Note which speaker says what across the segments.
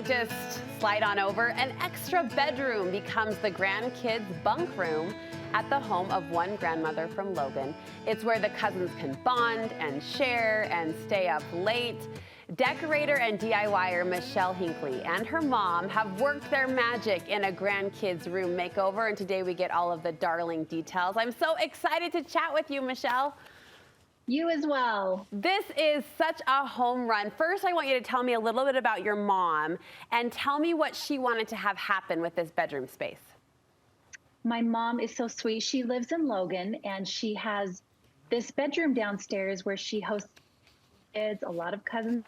Speaker 1: just slide on over. An extra bedroom becomes the grandkids' bunk room at the home of one grandmother from Logan. It's where the cousins can bond and share and stay up late. Decorator and DIYer Michelle Hinckley and her mom have worked their magic in a grandkids' room makeover, and today we get all of the darling details. I'm so excited to chat with you, Michelle.
Speaker 2: You as well.
Speaker 1: This is such a home run. First, I want you to tell me a little bit about your mom and tell me what she wanted to have happen with this bedroom space.
Speaker 2: My mom is so sweet. She lives in Logan, and she has this bedroom downstairs where she hosts kids, a lot of cousins,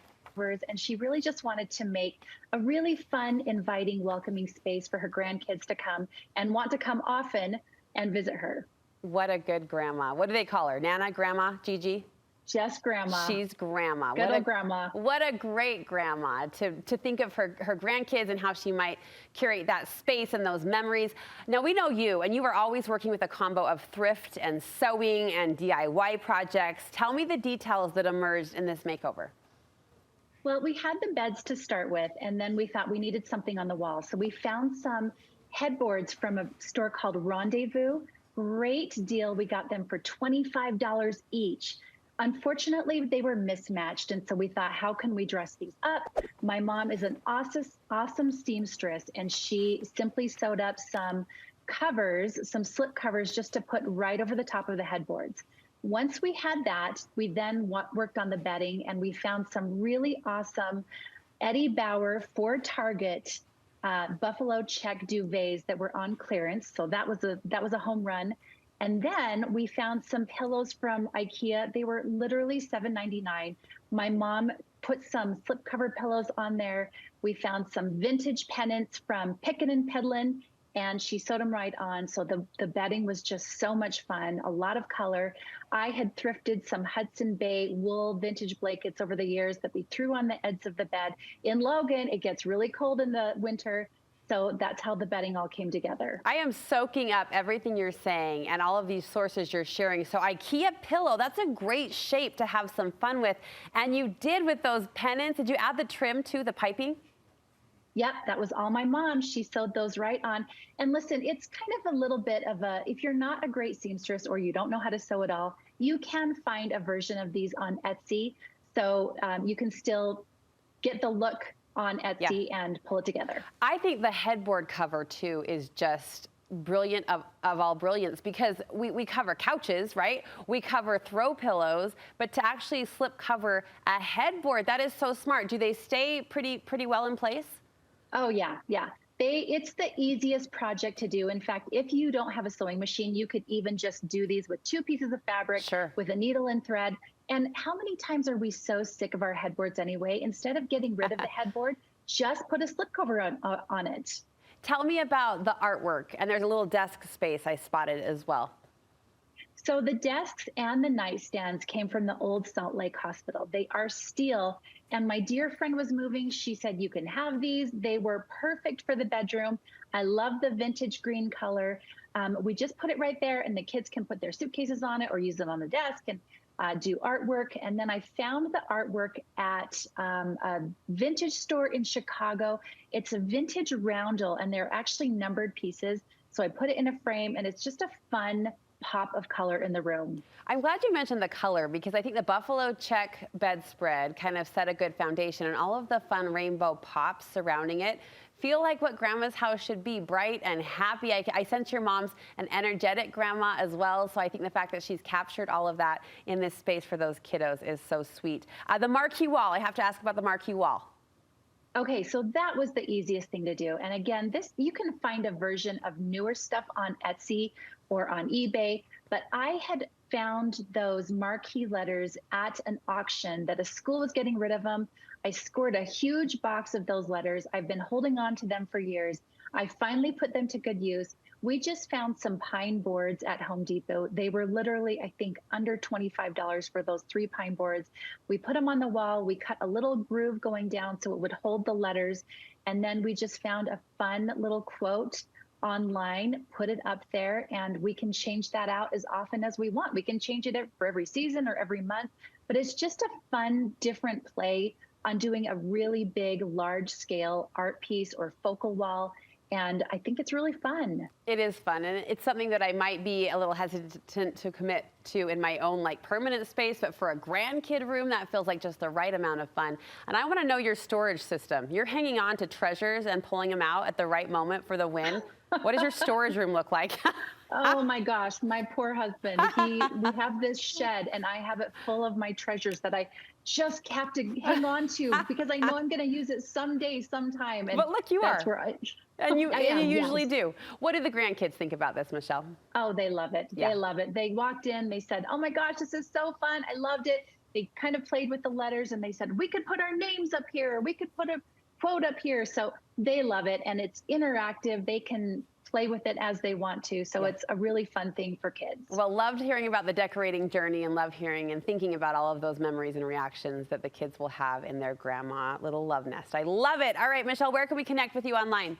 Speaker 2: and she really just wanted to make a really fun, inviting, welcoming space for her grandkids to come and want to come often and visit her.
Speaker 1: What a good grandma. What do they call her? Nana, grandma, Gigi?
Speaker 2: Just grandma.
Speaker 1: She's grandma.
Speaker 2: Good old grandma.
Speaker 1: What a great grandma to think of her grandkids and how she might curate that space and those memories. Now, we know you, and you are always working with a combo of thrift and sewing and DIY projects. Tell me the details that emerged in this makeover.
Speaker 2: Well, we had the beds to start with, and then we thought we needed something on the wall. So we found some headboards from a store called Rendezvous. Great deal. We got them for $25 each. Unfortunately, they were mismatched, and so we thought, how can we dress these up? My mom is an awesome seamstress, and she simply sewed up some covers, some slip covers, just to put right over the top of the headboards. Once we had that, we then worked on the bedding, and we found some really awesome Eddie Bauer for Target buffalo check duvets that were on clearance. So that was a home run. And then we found some pillows from IKEA. They were literally $7.99. My mom put some slipcover pillows on there. We found some vintage pennants from Pickin' and Pedlin, and she sewed them right on. So the bedding was just so much fun, a lot of color. I had thrifted some Hudson Bay wool vintage blankets over the years that we threw on the edge of the bed. In Logan, it gets really cold in the winter, so that's how the bedding all came together.
Speaker 1: I am soaking up everything you're saying and all of these sources you're sharing. So IKEA pillow, that's a great shape to have some fun with. And you did with those pennants. Did you add the trim to the piping?
Speaker 2: Yep, that was all my mom. She sewed those right on. And listen, it's kind of a little bit of if you're not a great seamstress or you don't know how to sew at all, you can find a version of these on Etsy. So you can still get the look on Etsy and pull it together.
Speaker 1: I think the headboard cover too is just brilliant of all brilliance, because we cover couches, right? We cover throw pillows, but to actually slip cover a headboard, that is so smart. Do they stay pretty well in place?
Speaker 2: Oh, yeah. It's the easiest project to do. In fact, if you don't have a sewing machine, you could even just do these with 2 pieces of fabric, with a needle and thread. And how many times are we so sick of our headboards anyway? Instead of getting rid of the headboard, just put a slipcover on it.
Speaker 1: Tell me about the artwork. And there's a little desk space I spotted as well.
Speaker 2: So the desks and the nightstands came from the old Salt Lake Hospital. They are steel. And my dear friend was moving. She said, you can have these. They were perfect for the bedroom. I love the vintage green color. We just put it right there, and the kids can put their suitcases on it or use it on the desk and do artwork. And then I found the artwork at a vintage store in Chicago. It's a vintage roundel, and they're actually numbered pieces. So I put it in a frame, and it's just a fun pop of color in the room.
Speaker 1: I'm glad you mentioned the color, because I think the buffalo check bedspread kind of set a good foundation, and all of the fun rainbow pops surrounding it feel like what grandma's house should be, bright and happy. I sense your mom's an energetic grandma as well, so I think the fact that she's captured all of that in this space for those kiddos is so sweet. The marquee wall, I have to ask about the marquee wall.
Speaker 2: Okay, so that was the easiest thing to do. And again, you can find a version of newer stuff on Etsy or on eBay, but I had found those marquee letters at an auction that a school was getting rid of them. I scored a huge box of those letters. I've been holding on to them for years. I finally put them to good use. We just found some pine boards at Home Depot. They were literally, I think, under $25 for those 3 pine boards. We put them on the wall. We cut a little groove going down so it would hold the letters. And then we just found a fun little quote online, put it up there, and we can change that out as often as we want. We can change it for every season or every month, but it's just a fun, different play on doing a really big, large scale art piece or focal wall. And I think it's really fun.
Speaker 1: It is fun, and it's something that I might be a little hesitant to commit to in my own like permanent space, but for a grandkid room, that feels like just the right amount of fun. And I want to know your storage system. You're hanging on to treasures and pulling them out at the right moment for the win. What does your storage room look like?
Speaker 2: Oh my gosh, my poor husband. We have this shed and I have it full of my treasures that I just have to hang on to because I know I'm going to use it someday, sometime. And
Speaker 1: but look, you
Speaker 2: that's
Speaker 1: are.
Speaker 2: Where I
Speaker 1: And you usually
Speaker 2: yes.
Speaker 1: do. What do the grandkids think about this, Michelle?
Speaker 2: Oh, they love it.
Speaker 1: Yeah.
Speaker 2: They love it. They walked in, they said, oh my gosh, this is so fun. I loved it. They kind of played with the letters and they said, we could put our names up here. We could put a quote up here. So they love it. And it's interactive. They can play with it as they want to. So it's a really fun thing for kids.
Speaker 1: Well, loved hearing about the decorating journey and love hearing and thinking about all of those memories and reactions that the kids will have in their grandma little love nest. I love it. All right, Michelle, where can we connect with you online?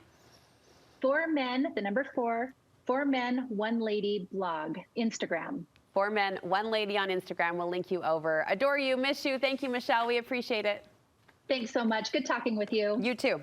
Speaker 2: 4 Men, the number 4, 4 Men, 1 Lady blog, Instagram.
Speaker 1: 4 Men, 1 Lady on Instagram. We'll link you over. Adore you, miss you. Thank you, Michelle. We appreciate it.
Speaker 2: Thanks so much. Good talking with you.
Speaker 1: You too.